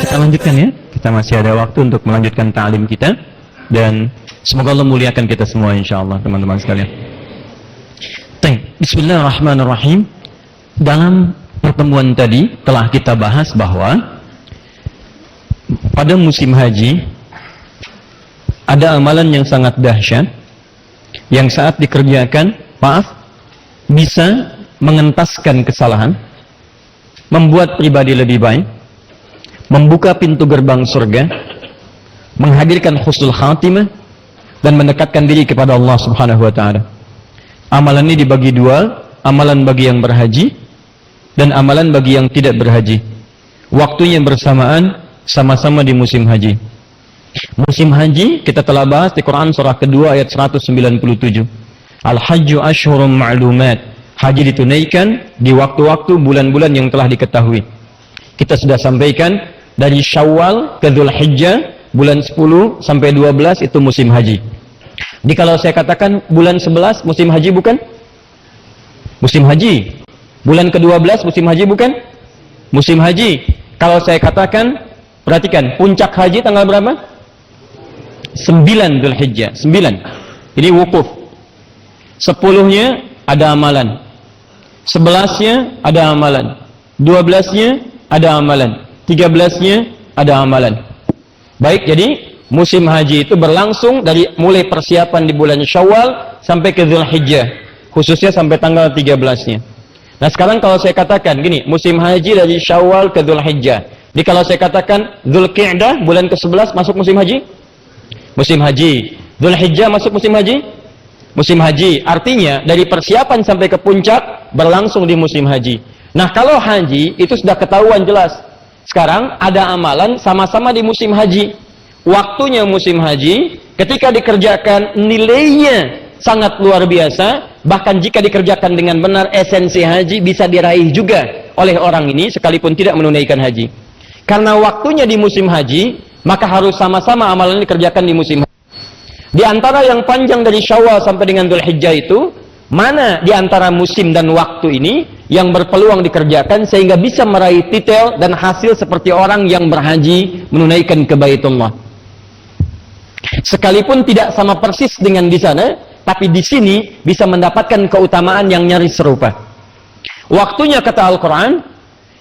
Kita lanjutkan ya. Kita masih ada waktu untuk melanjutkan ta'lim kita. Dan semoga Allah muliakan kita semua insyaallah teman-teman sekalian. Bismillahirrahmanirrahim. Dalam pertemuan tadi telah kita bahas bahwa pada musim haji ada amalan yang sangat dahsyat yang saat dikerjakan, bisa mengentaskan kesalahan, membuat pribadi lebih baik, membuka pintu gerbang surga, menghadirkan husnul khatimah, dan mendekatkan diri kepada Allah Subhanahu wa ta'ala. Amalan ini dibagi dua, amalan bagi yang berhaji dan amalan bagi yang tidak berhaji. Waktunya bersamaan, sama-sama di musim haji. Musim haji kita telah bahas di Quran surah kedua ayat 197. Al-hajju ashhurum ma'lumat. Haji ditunaikan di waktu-waktu bulan-bulan yang telah diketahui. Kita sudah sampaikan dari Syawal ke Dzulhijjah, bulan 10 sampai 12 itu musim haji. Jadi kalau saya katakan bulan 11 musim haji bukan? Musim haji. Bulan ke-12 musim haji bukan? Musim haji. Kalau saya katakan, perhatikan, puncak haji tanggal berapa? 9 Dzulhijjah. 9. Ini wukuf. 10-nya ada amalan. 11-nya ada amalan. 12-nya ada amalan. 13-nya ada amalan. Baik, jadi musim haji itu berlangsung dari mulai persiapan di bulan Syawal sampai ke Dzulhijjah, khususnya sampai tanggal 13-nya. Nah, sekarang kalau saya katakan gini, musim haji dari Syawal ke Dzulhijjah. Jadi kalau saya katakan Dzulqa'dah bulan ke-11 masuk musim haji? Musim haji. Dzulhijjah masuk musim haji? Musim haji. Artinya dari persiapan sampai ke puncak berlangsung di musim haji. Nah, kalau haji itu sudah ketahuan jelas. Sekarang ada amalan sama-sama di musim haji. Waktunya musim haji, ketika dikerjakan nilainya sangat luar biasa. Bahkan jika dikerjakan dengan benar, esensi haji bisa diraih juga oleh orang ini sekalipun tidak menunaikan haji. Karena waktunya di musim haji, maka harus sama-sama amalan dikerjakan di musim haji. Di antara yang panjang dari Syawal sampai dengan Dzulhijjah itu, mana di antara musim dan waktu ini yang berpeluang dikerjakan sehingga bisa meraih titel dan hasil seperti orang yang berhaji menunaikan ke Baitullah. Sekalipun tidak sama persis dengan di sana, tapi di sini bisa mendapatkan keutamaan yang nyaris serupa. Waktunya kata Al-Quran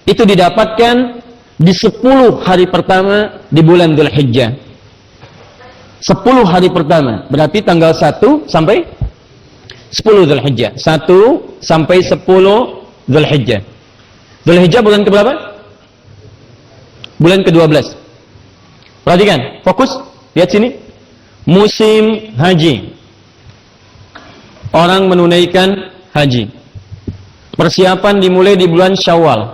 itu didapatkan di 10 hari pertama di bulan Dzulhijjah. 10 hari pertama, berarti tanggal 1 sampai 10 Dzulhijjah. 1 sampai 10 Dzulhijjah. Dzulhijjah bulan ke berapa? Bulan ke-12. Perhatikan, fokus, lihat sini. Musim haji. Orang menunaikan haji. Persiapan dimulai di bulan Syawal.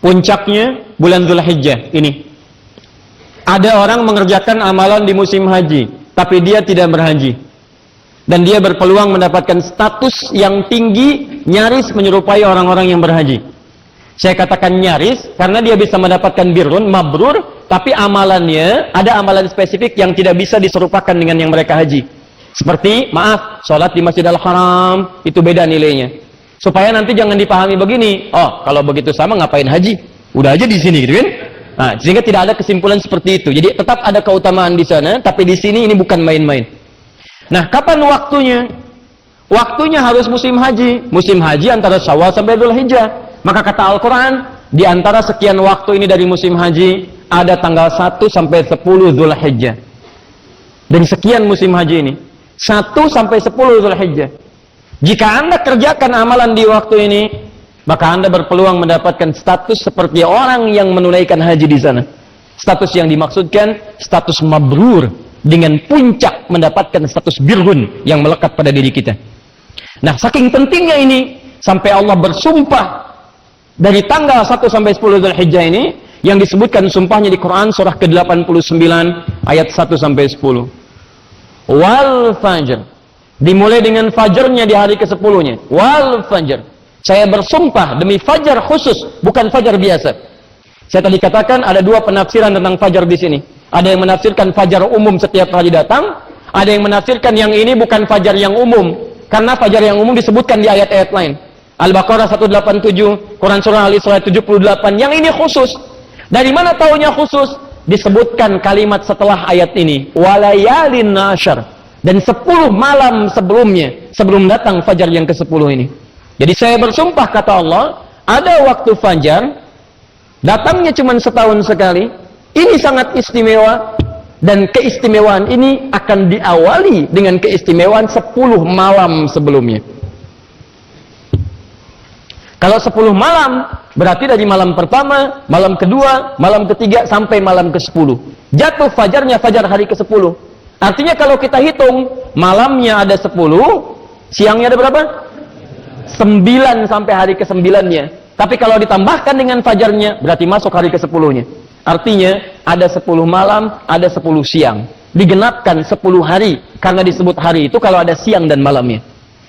Puncaknya bulan Dzulhijjah ini. Ada orang mengerjakan amalan di musim haji, tapi dia tidak berhaji. Dan dia berpeluang mendapatkan status yang tinggi, nyaris menyerupai orang-orang yang berhaji. Saya katakan nyaris, karena dia bisa mendapatkan birrun, mabrur, tapi amalannya, ada amalan spesifik yang tidak bisa diserupakan dengan yang mereka haji. Seperti, maaf, sholat di Masjidil Haram, itu beda nilainya. Supaya nanti jangan dipahami begini, oh, kalau begitu sama ngapain haji? Udah aja di sini, gitu kan? Nah, sehingga tidak ada kesimpulan seperti itu. Jadi tetap ada keutamaan di sana, tapi di sini ini bukan main-main. Nah, kapan waktunya? Waktunya harus musim haji. Musim haji antara Syawal sampai Dzulhijjah. Maka kata Al-Quran, di antara sekian waktu ini dari musim haji, ada tanggal 1 sampai 10 Dzulhijjah. Dari sekian musim haji ini, 1 sampai 10 Dzulhijjah. Jika Anda kerjakan amalan di waktu ini, maka Anda berpeluang mendapatkan status seperti orang yang menunaikan haji di sana. Status yang dimaksudkan, status mabrur, dengan puncak mendapatkan status birrun yang melekat pada diri kita. Nah, saking pentingnya ini, sampai Allah bersumpah dari tanggal 1 sampai 10 Dzulhijjah ini, yang disebutkan sumpahnya di Quran surah ke-89 ayat 1 sampai 10. Wal fajr. Dimulai dengan fajarnya di hari ke-10-nya. Wal fajr. Saya bersumpah demi fajar khusus, bukan fajar biasa. Saya tadi katakan ada dua penafsiran tentang fajar di sini. Ada yang menafsirkan fajar umum setiap hari datang, ada yang menafsirkan yang ini bukan fajar yang umum, karena fajar yang umum disebutkan di ayat-ayat lain. Al-Baqarah 187, Quran surah Al-Isra 78. Yang ini khusus. Dari mana taunya khusus? Disebutkan kalimat setelah ayat ini, walayalin nashar, dan 10 malam sebelumnya, sebelum datang fajar yang ke-10 ini. Jadi saya bersumpah, kata Allah, ada waktu fajar, datangnya cuma setahun sekali. Ini sangat istimewa, dan keistimewaan ini akan diawali dengan keistimewaan 10 malam sebelumnya. Kalau 10 malam, berarti dari malam pertama, malam kedua, malam ketiga, sampai malam ke-10. Jatuh fajarnya fajar hari ke-10. Artinya kalau kita hitung, malamnya ada 10, siangnya ada berapa? 9 sampai hari ke-9-nya. Tapi kalau ditambahkan dengan fajarnya, berarti masuk hari ke-10-nya. Artinya, ada 10 malam, ada 10 siang. Digenapkan 10 hari, karena disebut hari itu kalau ada siang dan malamnya.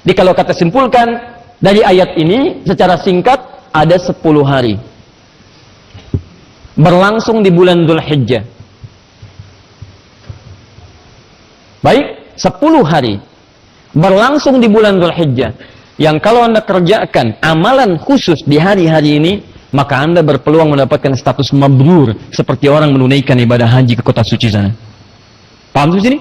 Jadi kalau kata simpulkan, dari ayat ini secara singkat ada 10 hari berlangsung di bulan Dzulhijjah. Baik, 10 hari berlangsung di bulan Dzulhijjah, yang kalau Anda kerjakan amalan khusus di hari-hari ini, maka Anda berpeluang mendapatkan status mabrur seperti orang menunaikan ibadah haji ke kota suci sana. Paham di sini?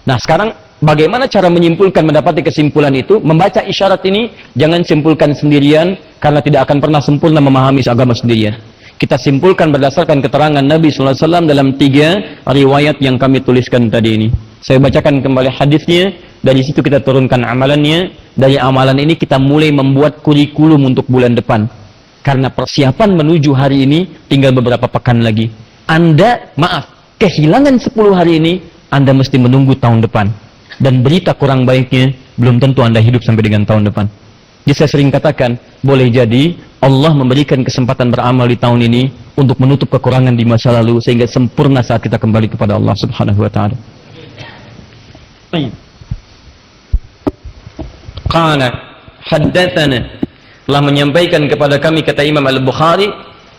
Nah, sekarang bagaimana cara menyimpulkan, mendapati kesimpulan itu? Membaca isyarat ini, jangan simpulkan sendirian, karena tidak akan pernah sempurna memahami agama sendirian. Kita simpulkan berdasarkan keterangan Nabi SAW dalam 3 riwayat yang kami tuliskan tadi ini. Saya bacakan kembali hadisnya, dari situ kita turunkan amalannya. Dari amalan ini kita mulai membuat kurikulum untuk bulan depan. Karena persiapan menuju hari ini tinggal beberapa pekan lagi. Anda, kehilangan 10 hari ini, Anda mesti menunggu tahun depan. Dan berita kurang baiknya, belum tentu Anda hidup sampai dengan tahun depan. Jadi saya sering katakan, boleh jadi Allah memberikan kesempatan beramal di tahun ini untuk menutup kekurangan di masa lalu, sehingga sempurna saat kita kembali kepada Allah Subhanahu wa ta'ala. Qala haddatsana, telah menyampaikan kepada kami, kata Imam Al-Bukhari.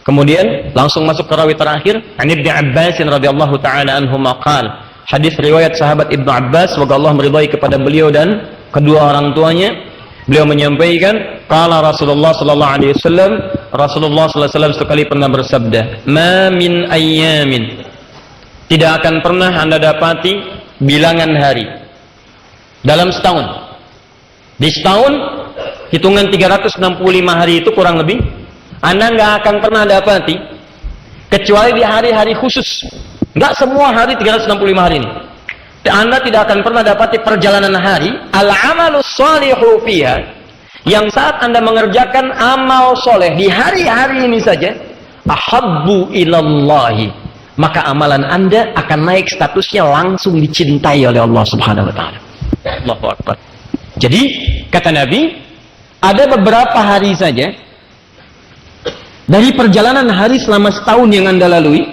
Kemudian langsung masuk ke rawi terakhir, an Ibnu Abbas radhiyallahu ta'ala anhuma qala, hadis riwayat sahabat Ibnu Abbas, semoga Allah meridai kepada beliau dan kedua orang tuanya. Beliau menyampaikan, qala Rasulullah sallallahu alaihi wasallam, Rasulullah sallallahu alaihi wasallam sekali pernah bersabda, ma min ayyamin, tidak akan pernah Anda dapati bilangan hari dalam setahun. Di setahun, hitungan 365 hari itu kurang lebih, Anda nggak akan pernah dapati, kecuali di hari-hari khusus. Nggak semua hari 365 hari ini. Anda tidak akan pernah dapati perjalanan hari al-amalus shalihu fiha, yang saat Anda mengerjakan amal soleh di hari-hari ini saja, ahabbu ilallahi, maka amalan Anda akan naik statusnya, langsung dicintai oleh Allah Subhanahu wa ta'ala. Allahu Akbar. Jadi kata Nabi, ada beberapa hari saja dari perjalanan hari selama setahun yang Anda lalui.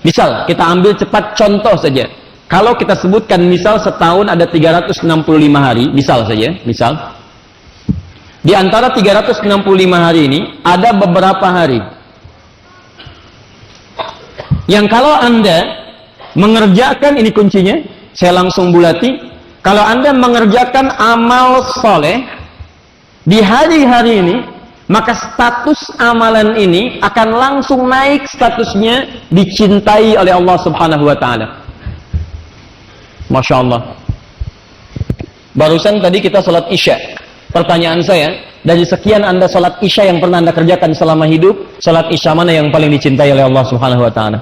Misal, kita ambil cepat contoh saja. Kalau kita sebutkan misal setahun ada 365 hari, misal saja, misal. Di antara 365 hari ini, ada beberapa hari yang kalau Anda mengerjakan, ini kuncinya, saya langsung bulati, kalau Anda mengerjakan amal soleh di hari-hari ini, maka status amalan ini akan langsung naik statusnya, dicintai oleh Allah Subhanahu wa ta'ala. Masya Allah. Barusan tadi kita sholat isya. Pertanyaan saya, dari sekian Anda sholat isya yang pernah Anda kerjakan selama hidup, sholat isya mana yang paling dicintai oleh Allah Subhanahu wa ta'ala?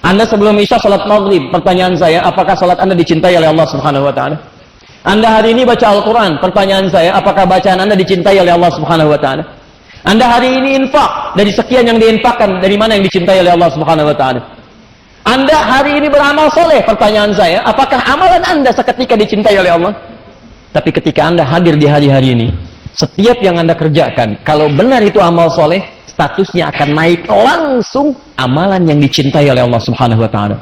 Anda sebelum isya sholat maghrib. Pertanyaan saya, apakah sholat Anda dicintai oleh Allah Subhanahu wa ta'ala? Anda hari ini baca Al-Quran. Pertanyaan saya, apakah bacaan Anda dicintai oleh Allah Subhanahu wa ta'ala? Anda hari ini infak. Dari sekian yang diinfakkan, dari mana yang dicintai oleh Allah Subhanahu wa ta'ala? Anda hari ini beramal soleh. Pertanyaan saya, apakah amalan Anda seketika dicintai oleh Allah? Tapi ketika Anda hadir di hari-hari ini, setiap yang Anda kerjakan, kalau benar itu amal soleh, statusnya akan naik langsung amalan yang dicintai oleh Allah Subhanahu wa ta'ala.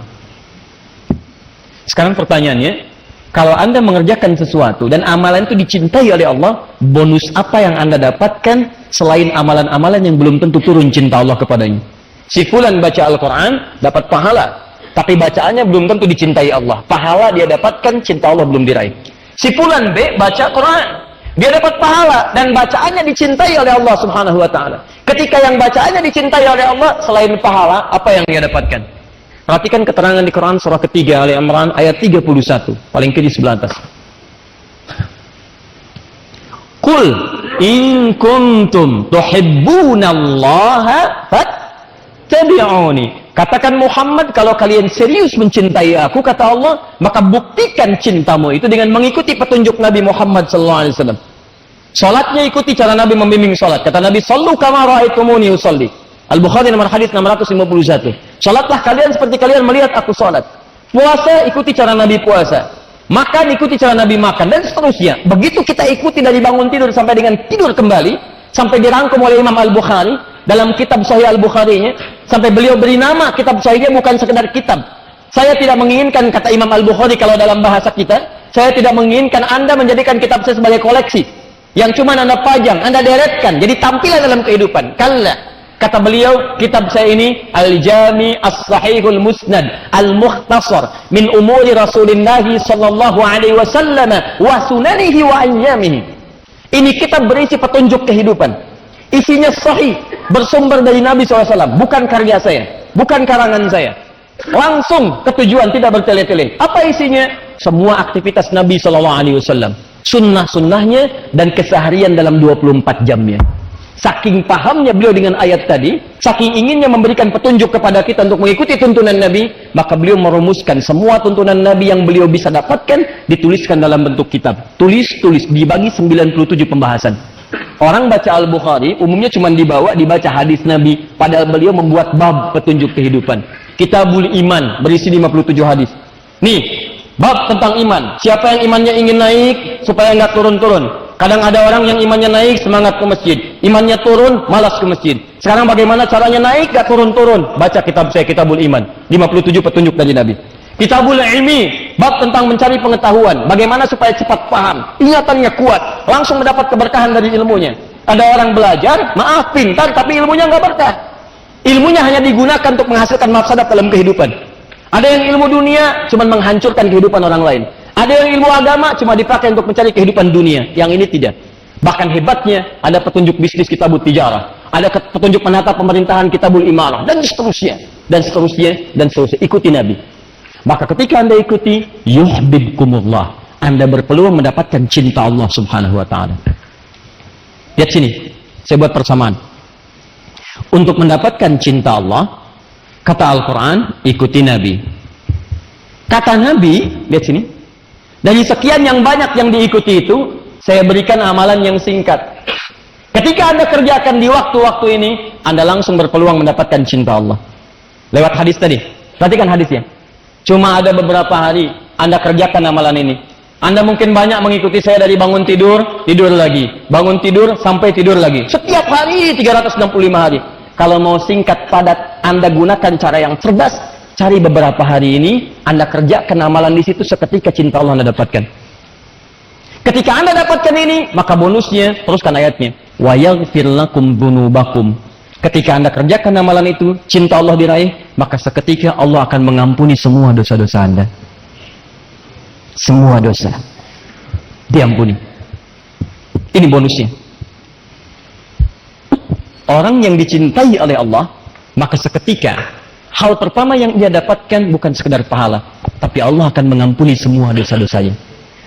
Sekarang pertanyaannya, kalau Anda mengerjakan sesuatu dan amalan itu dicintai oleh Allah, bonus apa yang Anda dapatkan selain amalan-amalan yang belum tentu turun cinta Allah kepadanya? Si fulan baca Al-Quran, dapat pahala, tapi bacaannya belum tentu dicintai Allah. Pahala dia dapatkan, cinta Allah belum diraih. Si fulan B baca Quran, Dia dapat pahala dan bacaannya dicintai oleh Allah Subhanahu wa taala. Ketika yang bacaannya dicintai oleh Allah, selain pahala, apa yang dia dapatkan? Perhatikan keterangan di Quran surah ketiga Ali Imran ayat 31, paling kiri sebelah atas. Qul in kuntum tuhibbunallaha fattabi'uni. Katakan Muhammad, kalau kalian serius mencintai aku, kata Allah, maka buktikan cintamu itu dengan mengikuti petunjuk Nabi Muhammad SAW. Salatnya ikuti cara Nabi membimbing salat. Kata Nabi, "Shallu kama ra'aitumuni usolli." Al-Bukhari nomor hadis 651. Salatlah kalian seperti kalian melihat aku salat. Puasa, ikuti cara Nabi puasa. Makan, ikuti cara Nabi makan, dan seterusnya. Begitu kita ikuti dari bangun tidur sampai dengan tidur kembali, sampai dirangkum oleh Imam Al-Bukhari dalam kitab Sahih Al-Bukharinya, sampai beliau beri nama kitab Sahihnya bukan sekedar kitab. Saya tidak menginginkan, kata Imam Al-Bukhari kalau dalam bahasa kita, saya tidak menginginkan Anda menjadikan kitab saya sebagai koleksi yang cuma Anda pajang, Anda deretkan jadi tampilan dalam kehidupan. Kalla, kata beliau, kitab saya ini Al-Jami As-Sahihul Musnad Al-Mukhtasar min umuri Rasulullah sallallahu alaihi wasallam wa sunanihi wa ayyamihi. Ini kitab berisi petunjuk kehidupan. Isinya sahih, bersumber dari Nabi SAW, bukan karya saya, bukan karangan saya. Langsung ke tujuan, tidak bertele-tele. Apa isinya? Semua aktivitas Nabi SAW, sunnah-sunnahnya, dan keseharian dalam 24 jamnya. Saking pahamnya beliau dengan ayat tadi, saking inginnya memberikan petunjuk kepada kita untuk mengikuti tuntunan Nabi, maka beliau merumuskan semua tuntunan Nabi yang beliau bisa dapatkan, dituliskan dalam bentuk kitab. Tulis, dibagi 97 pembahasan. Orang baca Al-Bukhari umumnya cuma dibaca hadis Nabi, padahal beliau membuat bab petunjuk kehidupan. Kitabul Iman berisi 57 hadis. Nih, bab tentang iman. Siapa yang imannya ingin naik supaya nggak turun-turun. Kadang ada orang yang imannya naik semangat ke masjid, imannya turun malas ke masjid. Sekarang bagaimana caranya naik nggak turun-turun? Baca kitab saya, Kitabul Iman, 57 petunjuk dari Nabi. Kitabul Ilmi, bab tentang mencari pengetahuan, bagaimana supaya cepat paham, ingatannya kuat, langsung mendapat keberkahan dari ilmunya. Ada orang belajar, maaf pintar, tapi ilmunya nggak berkah. Ilmunya hanya digunakan untuk menghasilkan mafsadat dalam kehidupan. Ada yang ilmu dunia cuma menghancurkan kehidupan orang lain. Ada yang ilmu agama cuma dipakai untuk mencari kehidupan dunia. Yang ini tidak. Bahkan hebatnya, ada petunjuk bisnis Kitabut Tijarah, ada petunjuk menata pemerintahan Kitabul Imarah, dan seterusnya, dan seterusnya, dan seterusnya. Ikuti Nabi. Maka ketika Anda ikuti, yuhibbukumullah, Anda berpeluang mendapatkan cinta Allah Subhanahu wa taala. Lihat sini, saya buat persamaan. Untuk mendapatkan cinta Allah, kata Al-Quran, ikuti Nabi. Kata Nabi, lihat sini, dari sekian yang banyak yang diikuti itu, saya berikan amalan yang singkat. Ketika Anda kerjakan di waktu-waktu ini, Anda langsung berpeluang mendapatkan cinta Allah. Lewat hadis tadi, perhatikan hadisnya. Cuma ada beberapa hari Anda kerjakan amalan ini. Anda mungkin banyak mengikuti saya dari bangun tidur, tidur lagi. Bangun tidur, sampai tidur lagi. Setiap hari, 365 hari. Kalau mau singkat, padat, Anda gunakan cara yang cerdas. Cari beberapa hari ini, Anda kerjakan amalan di situ, seketika cinta Allah Anda dapatkan. Ketika Anda dapatkan ini, maka bonusnya, teruskan ayatnya. Wa yaghfir lakum dzunubakum. Ketika Anda kerjakan amalan itu, cinta Allah diraih, maka seketika Allah akan mengampuni semua dosa-dosa Anda. Semua dosa diampuni. Ini bonusnya. Orang yang dicintai oleh Allah, maka seketika hal pertama yang ia dapatkan bukan sekedar pahala, tapi Allah akan mengampuni semua dosa-dosanya.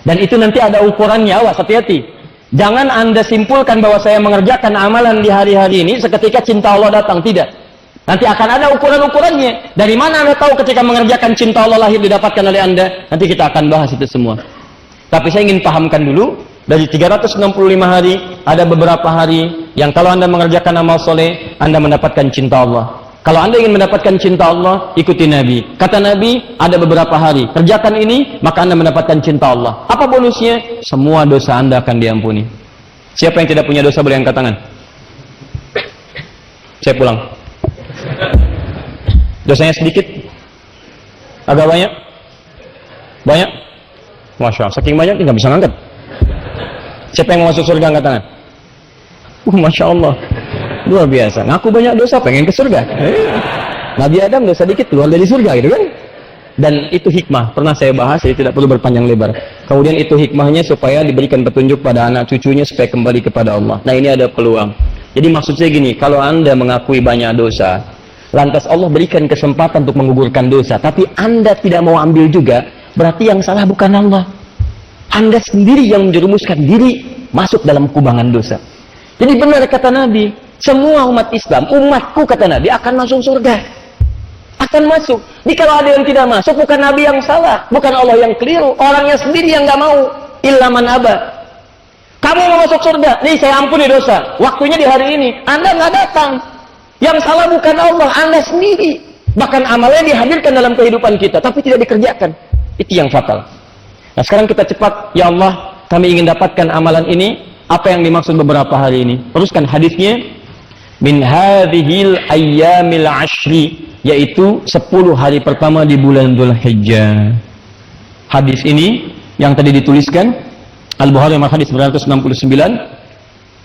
Dan itu nanti ada ukurannya, awas, hati-hati. Jangan Anda simpulkan bahwa saya mengerjakan amalan di hari-hari ini seketika cinta Allah datang. Tidak. Nanti akan ada ukuran-ukurannya. Dari mana Anda tahu ketika mengerjakan cinta Allah lahir didapatkan oleh Anda? Nanti kita akan bahas itu semua. Tapi saya ingin pahamkan dulu, dari 365 hari, ada beberapa hari yang kalau Anda mengerjakan amal soleh, Anda mendapatkan cinta Allah. Kalau Anda ingin mendapatkan cinta Allah, ikuti Nabi. Kata Nabi, ada beberapa hari. Kerjakan ini, maka Anda mendapatkan cinta Allah. Apa bonusnya? Semua dosa Anda akan diampuni. Siapa yang tidak punya dosa boleh angkat tangan? Saya pulang. Dosanya sedikit? Agak banyak? Banyak? Masya Allah, saking banyak nggak bisa ngangkat. Siapa yang mau masuk surga angkat tangan? Masya Allah, luar biasa. Ngaku banyak dosa, pengen ke surga. Nabi Adam dosa dikit keluar dari surga, gitu kan? Dan itu hikmah, pernah saya bahas, jadi tidak perlu berpanjang lebar. Kemudian itu hikmahnya supaya diberikan petunjuk pada anak cucunya supaya kembali kepada Allah. Nah, ini ada peluang. Jadi maksudnya gini, kalau Anda mengakui banyak dosa, lantas Allah berikan kesempatan untuk menggugurkan dosa, tapi Anda tidak mau ambil juga, berarti yang salah bukan Allah. Anda sendiri yang menjerumuskan diri masuk dalam kubangan dosa. Jadi benar kata Nabi, semua umat Islam, umatku kata Nabi akan masuk surga. Akan masuk. Jadi kalau ada yang tidak masuk, bukan Nabi yang salah, bukan Allah yang keliru, orangnya sendiri yang nggak mau. Illa man aba. Kamu mau masuk surga, nih saya ampuni dosa. Waktunya di hari ini, Anda nggak datang. Yang salah bukan Allah, Anda sendiri. Bahkan amalnya dihadirkan dalam kehidupan kita, tapi tidak dikerjakan. Itu yang fatal. Nah sekarang kita cepat, ya Allah, kami ingin dapatkan amalan ini. Apa yang dimaksud beberapa hari ini? Teruskan hadisnya. Min hadhil ayyamil ashri, yaitu 10 hari pertama di bulan Dzulhijjah. Hadis ini yang tadi dituliskan Al-Bukhari nomor hadis 969,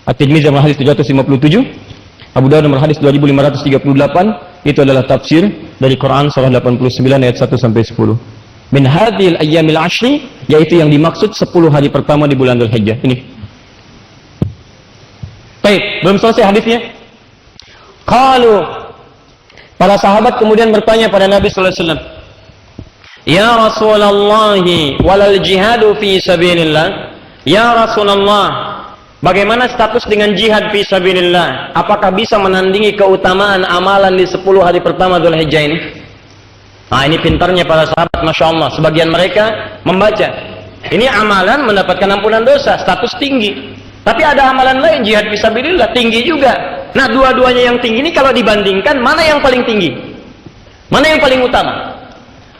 At-Tirmidzi nomor hadis 757, Abu Dawud nomor hadis 2538. Itu adalah tafsir dari Quran surah 89 ayat 1 sampai 10. Min hadhil ayyamil ashri, yaitu yang dimaksud 10 hari pertama di bulan Dzulhijjah. Ini. Baik, belum selesai hadisnya. Qalu, para sahabat kemudian bertanya pada Nabi sallallahu alaihi wasallam, "Ya Rasulullah, walal jihadu fi sabilillah?" Ya Rasulullah, bagaimana status dengan jihad fi sabilillah? Apakah bisa menandingi keutamaan amalan di 10 hari pertama Dzulhijjah ini? Nah, ini pintarnya para sahabat, Masya Allah. Sebagian mereka membaca, ini amalan mendapatkan ampunan dosa, status tinggi. Tapi ada amalan lain, jihad fisabilillah, tinggi juga. Nah, dua-duanya yang tinggi ini kalau dibandingkan, mana yang paling tinggi? Mana yang paling utama?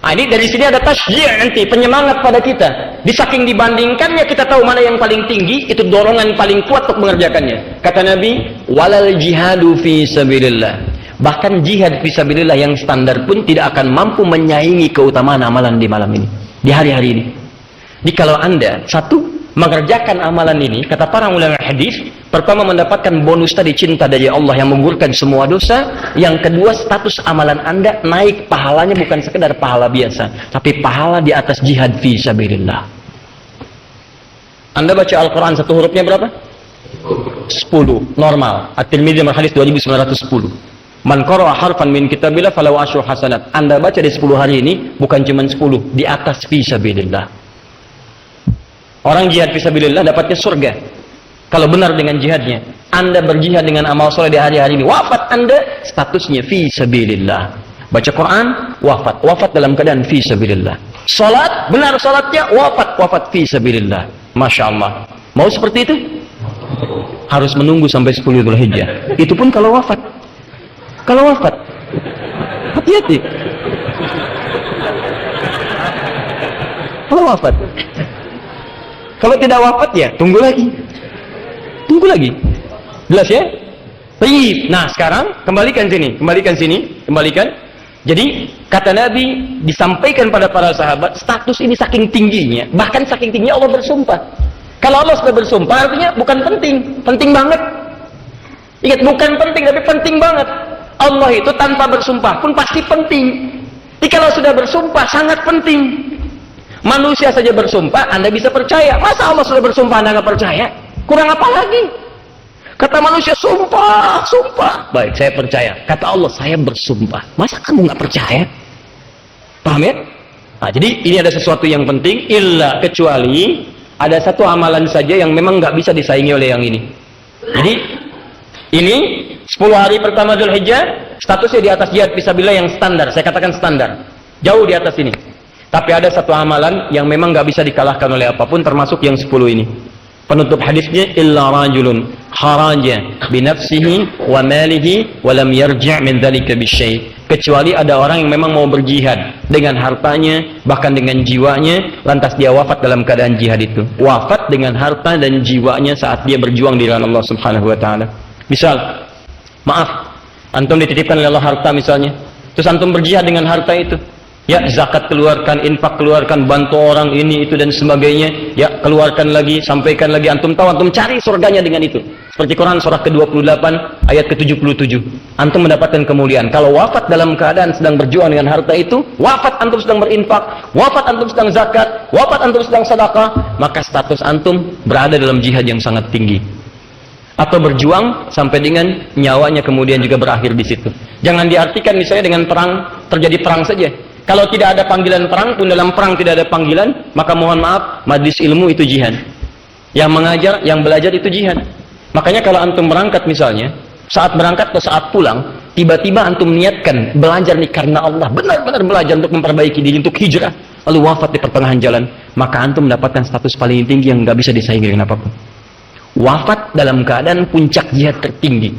Nah, ini dari sini ada tasjih nanti, penyemangat pada kita. Di saking dibandingkannya, kita tahu mana yang paling tinggi, itu dorongan paling kuat untuk mengerjakannya. Kata Nabi, walal jihadu fisabilillah. Bahkan jihad fisabilillah yang standar pun tidak akan mampu menyaingi keutamaan amalan di malam ini, di hari-hari ini. Jadi kalau Anda, satu, mengerjakan amalan ini, kata para ulama hadis, pertama mendapatkan bonus tadi, cinta dari Allah yang menggugurkan semua dosa. Yang kedua, status amalan Anda naik, pahalanya bukan sekedar pahala biasa, tapi pahala di atas jihad fi sabilillah. Anda baca Al-Quran satu hurufnya berapa? 10, normal. At-Tirmidzi nomor hadis 2910. Man qara'a harfan min kitabillah falahu asyru hasanat. Anda baca di 10 hari ini bukan cuma 10, di atas fi sabilillah. Orang jihad fisabilillah dapatnya surga kalau benar dengan jihadnya. Anda berjihad dengan amal soleh di hari-hari ini, wafat Anda statusnya fisabilillah. Baca Quran, wafat dalam keadaan fisabilillah. Salat, benar salatnya, wafat fisabilillah. Masya Allah. Mau seperti itu? Harus menunggu sampai 10 Dzulhijjah. Itu pun kalau wafat. Kalau wafat, hati-hati. Kalau wafat. Kalau tidak wafat ya, tunggu lagi. Tunggu lagi. Jelas ya? Baik. Nah, sekarang kembalikan sini. Jadi, kata Nabi disampaikan pada para sahabat, status ini saking tingginya, bahkan saking tingginya Allah bersumpah. Kalau Allah sudah bersumpah, artinya bukan penting banget. Ingat, bukan penting, tapi penting banget. Allah itu tanpa bersumpah pun pasti penting. Jadi kalau sudah bersumpah, sangat penting. Manusia saja bersumpah, Anda bisa percaya. Masa Allah sudah bersumpah, Anda nggak percaya? Kurang apa lagi? Kata manusia, sumpah. Baik, saya percaya. Kata Allah, saya bersumpah. Masa kamu nggak percaya? Paham ya? Nah, jadi ini ada sesuatu yang penting, kecuali ada satu amalan saja yang memang nggak bisa disaingi oleh yang ini. Jadi, ini 10 hari pertama Dzulhijjah, statusnya di atas jihad fisabilillah yang standar. Saya katakan standar. Jauh di atas ini. Tapi ada satu amalan yang memang nggak bisa dikalahkan oleh apapun, termasuk yang 10 ini. Penutup hadisnya, illa rajulun kharaja binafsihi wa malihi wa lam yarji' min dzalika bisyai'. Kecuali ada orang yang memang mau berjihad dengan hartanya, bahkan dengan jiwanya, lantas dia wafat dalam keadaan jihad itu. Wafat dengan harta dan jiwanya saat dia berjuang di jalan Allah Subhanahu wa taala. Misal, maaf, antum dititipkan oleh Allah harta misalnya, terus antum berjihad dengan harta itu. Ya, zakat keluarkan, infak keluarkan, bantu orang ini itu dan sebagainya. Ya, keluarkan lagi, sampaikan lagi. Antum tahu, antum cari surganya dengan itu. Seperti Quran surah ke-28 ayat ke-77. Antum mendapatkan kemuliaan. Kalau wafat dalam keadaan sedang berjuang dengan harta itu, wafat antum sedang berinfak, wafat antum sedang zakat, wafat antum sedang sedekah, maka status antum berada dalam jihad yang sangat tinggi. Atau berjuang sampai dengan nyawanya kemudian juga berakhir di situ. Jangan diartikan misalnya dengan perang, terjadi perang saja. Kalau tidak ada panggilan perang pun, dalam perang tidak ada panggilan, maka mohon maaf, majlis ilmu itu jihad. Yang mengajar, yang belajar itu jihad. Makanya kalau antum berangkat misalnya, saat berangkat atau saat pulang, tiba-tiba antum niatkan belajar nih karena Allah, benar-benar belajar untuk memperbaiki diri, untuk hijrah, lalu wafat di pertengahan jalan, maka antum mendapatkan status paling tinggi yang nggak bisa disaingi dengan apapun. Wafat dalam keadaan puncak jihad tertinggi.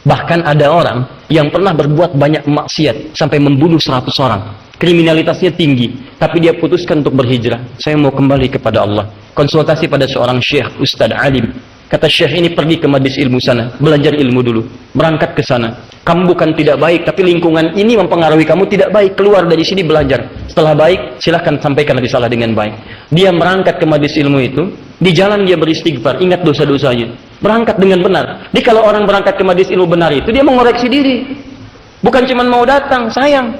Bahkan ada orang yang pernah berbuat banyak maksiat sampai membunuh 100 orang. Kriminalitasnya tinggi, tapi dia putuskan untuk berhijrah. Saya mau kembali kepada Allah. Konsultasi pada seorang syekh, ustadz alim. Kata syekh ini, pergi ke majlis ilmu sana, belajar ilmu dulu, berangkat ke sana. Kamu bukan tidak baik, tapi lingkungan ini mempengaruhi kamu tidak baik. Keluar dari sini belajar. Setelah baik, silahkan sampaikan risalah dengan baik. Dia berangkat ke majlis ilmu itu. Di jalan dia beristighfar, ingat dosa-dosanya. Berangkat dengan benar. Jadi kalau orang berangkat ke majlis ilmu benar itu, dia mengoreksi diri. Bukan cuma mau datang, sayang.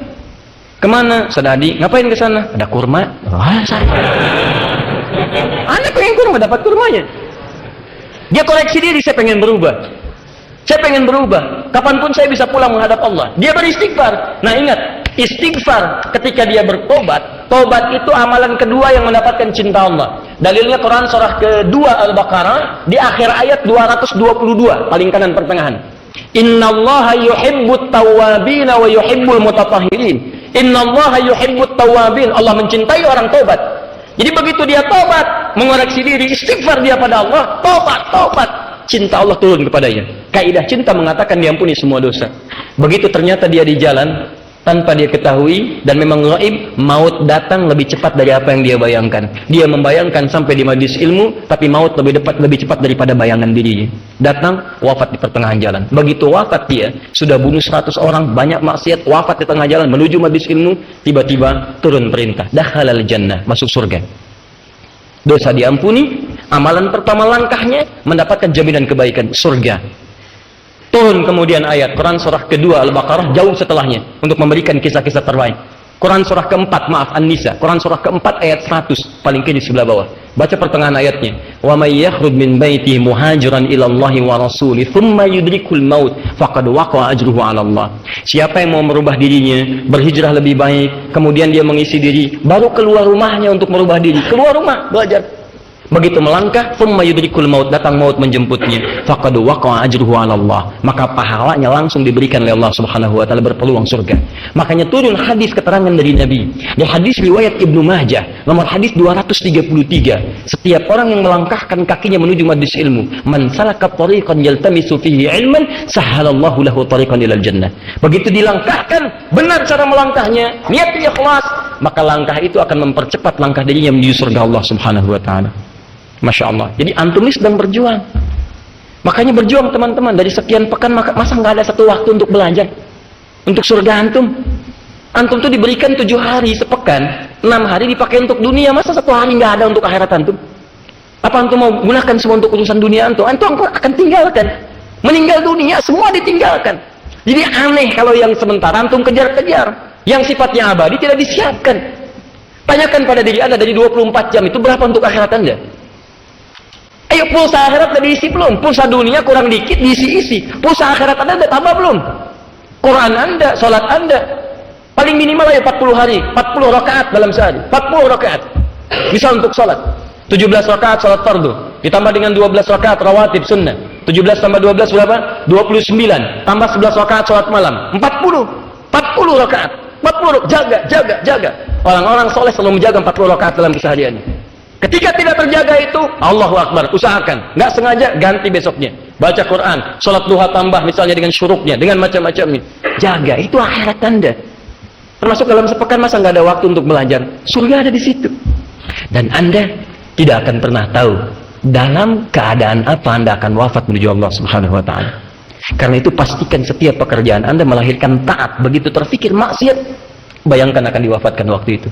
Kemana? Sadadi, ngapain ke sana? Ada kurma. Wah, saya. Anda pengen kurma, dapat kurmanya. Dia koreksi diri, saya pengen berubah. Saya pengen berubah. Kapanpun saya bisa pulang menghadap Allah. Dia beristighfar. Nah ingat, istighfar ketika dia bertobat, tobat itu amalan kedua yang mendapatkan cinta Allah. Dalilnya Quran surah kedua Al-Baqarah di akhir ayat 222, paling kanan pertengahan. Innallaha yuhibbut tawwabin wa yuhibbul mutatahhirin. Innallaha yuhibbut tawwabin. Allah mencintai orang tobat. Jadi begitu dia tobat, mengoreksi diri, istighfar dia pada Allah, tobat, cinta Allah turun kepadanya. Kaidah cinta mengatakan diampuni semua dosa. Begitu ternyata dia di jalan tanpa dia ketahui dan memang gaib, maut datang lebih cepat dari apa yang dia bayangkan. Dia membayangkan sampai di majlis ilmu, tapi maut lebih cepat daripada bayangan dirinya. Datang, wafat di pertengahan jalan. Begitu wafat dia, sudah bunuh 100 orang, banyak maksiat, wafat di tengah jalan menuju majlis ilmu, tiba-tiba turun perintah, dakhalal jannah, masuk surga. Dosa diampuni, amalan pertama langkahnya mendapatkan jaminan kebaikan, surga. Turun kemudian ayat Quran surah kedua Al-Baqarah jauh setelahnya untuk memberikan kisah-kisah terbaik. Quran surah keempat, maaf An-Nisa, Quran surah keempat ayat 100, paling kiri sebelah bawah. Baca pertengahan ayatnya. Wa may yakhruj min baitihi muhajiran ila Allah wa rasulih thumma yudrikul maut faqad waqa'a ajruhu 'ala Allah. Siapa yang mau merubah dirinya, berhijrah lebih baik, kemudian dia mengisi diri, baru keluar rumahnya untuk merubah diri. Keluar rumah, belajar. Begitu melangkah, thumma yudrikul maut, datang maut menjemputnya, faqad waqa'a ajruhu 'ala Allah, maka pahalanya langsung diberikan oleh Allah Subhanahu wa taala, berpeluang surga. Makanya turun hadis keterangan dari Nabi. Di hadis riwayat Ibnu Majah, nomor hadis 233, setiap orang yang melangkahkan kakinya menuju majlis ilmu, man salaka tariqan yaltamisu fihi ilman, sahhalallahu lahu tariqan ilal jannah. Begitu dilangkahkan, benar cara melangkahnya, niat ikhlas, maka langkah itu akan mempercepat langkah dirinya menuju surga Allah Subhanahu wa taala. Masya Allah. Jadi antum ini sedang berjuang. Makanya berjuang teman-teman. Dari sekian pekan, masa nggak ada satu waktu untuk belajar untuk surga antum? Antum tuh diberikan 7 hari sepekan, 6 hari dipakai untuk dunia. Masa 1 hari nggak ada untuk akhirat antum? Apa antum mau gunakan semua untuk urusan dunia antum? Antum akan tinggalkan. Meninggal dunia, semua ditinggalkan. Jadi aneh kalau yang sementara antum kejar-kejar. Yang sifatnya abadi tidak disiapkan. Tanyakan pada diri Anda, dari 24 jam itu berapa untuk akhirat Anda? Ayo, pulsa akhirat udah diisi belum? Pulsa dunia kurang dikit, diisi-isi. Pulsa akhirat Anda udah tambah belum? Quran Anda, sholat Anda, paling minimal ya 40 hari, 40 rakaat dalam sehari, 40 rakaat. Bisa untuk sholat. 17 rakaat sholat fardu, ditambah dengan 12 rakaat rawatib sunnah. 17 tambah 12 berapa? 29. Tambah 11 rakaat sholat malam. 40 rakaat. 40, jaga. Orang-orang soleh selalu menjaga 40 rakaat dalam kesehariannya. Ketika tidak terjaga itu, Allahu Akbar, usahakan. Nggak sengaja, ganti besoknya. Baca Quran, sholat duha tambah misalnya dengan syuruknya, dengan macam-macamnya. Jaga, itu akhirat Anda. Termasuk dalam sepekan, masa nggak ada waktu untuk belajar? Surga ada di situ. Dan Anda tidak akan pernah tahu dalam keadaan apa Anda akan wafat menuju Allah Subhanahu wa taala. Karena itu pastikan setiap pekerjaan Anda melahirkan taat. Begitu terfikir maksiat, Bayangkan akan diwafatkan waktu itu.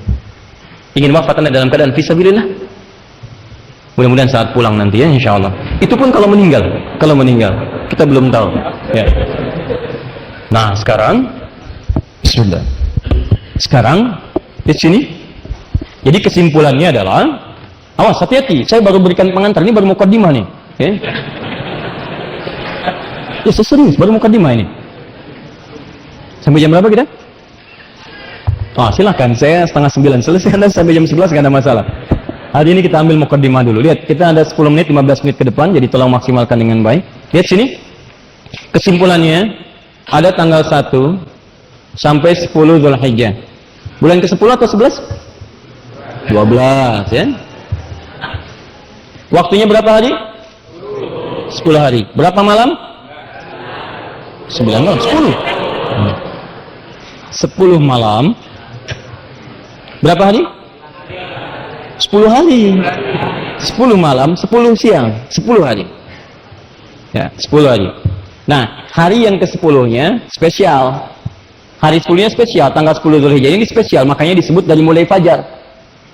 Ingin wafat Anda dalam keadaan fisabilillah. Mudah-mudahan saat pulang nanti ya, insya Allah. Itu pun kalau meninggal. Kalau meninggal, kita belum tahu. Ya. Nah, sekarang, Bismillah. Sekarang, di sini. Jadi kesimpulannya adalah, awas, hati-hati. Saya baru berikan pengantar. Ini baru mukadimah nih. Ya, ya serius, baru mukadimah ini. Sampai jam berapa kita? Silahkan, saya 8:30 selesai, Anda sampai jam 11 nggak ada masalah. Hari ini kita ambil mukaddimah dulu. Lihat, kita ada 10 menit, 15 menit ke depan, jadi tolong maksimalkan dengan baik. Lihat sini. Kesimpulannya, ada tanggal 1 sampai 10 Dzulhijjah. Bulan ke-10 atau 11? 12, ya. Waktunya berapa hari? 10 hari. Berapa malam? 9 malam, 10. 10 malam. Berapa hari? 10 hari. 10 malam, 10 siang, 10 hari. Ya, 10 hari. Nah, hari yang ke-10-nya spesial. Hari 10-nya spesial, tanggal 10 Dzulhijjah ini spesial, makanya disebut dari mulai fajar.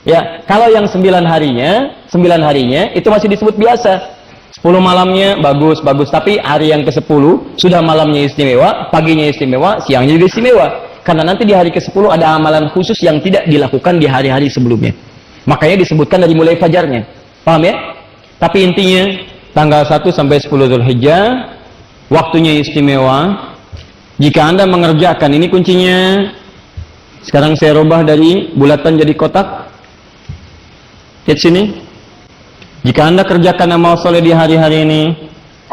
Ya, kalau yang 9 harinya itu masih disebut biasa. 10 malamnya bagus, tapi hari yang ke-10 sudah malamnya istimewa, paginya istimewa, siangnya juga istimewa. Karena nanti di hari ke-10 ada amalan khusus yang tidak dilakukan di hari-hari sebelumnya. Makanya disebutkan dari mulai fajarnya. Paham ya? Tapi intinya, tanggal 1 sampai 10 Dzulhijjah, waktunya istimewa. Jika Anda mengerjakan, ini kuncinya. Sekarang saya rubah dari bulatan jadi kotak. Lihat sini. Jika Anda kerjakan amal soleh di hari-hari ini,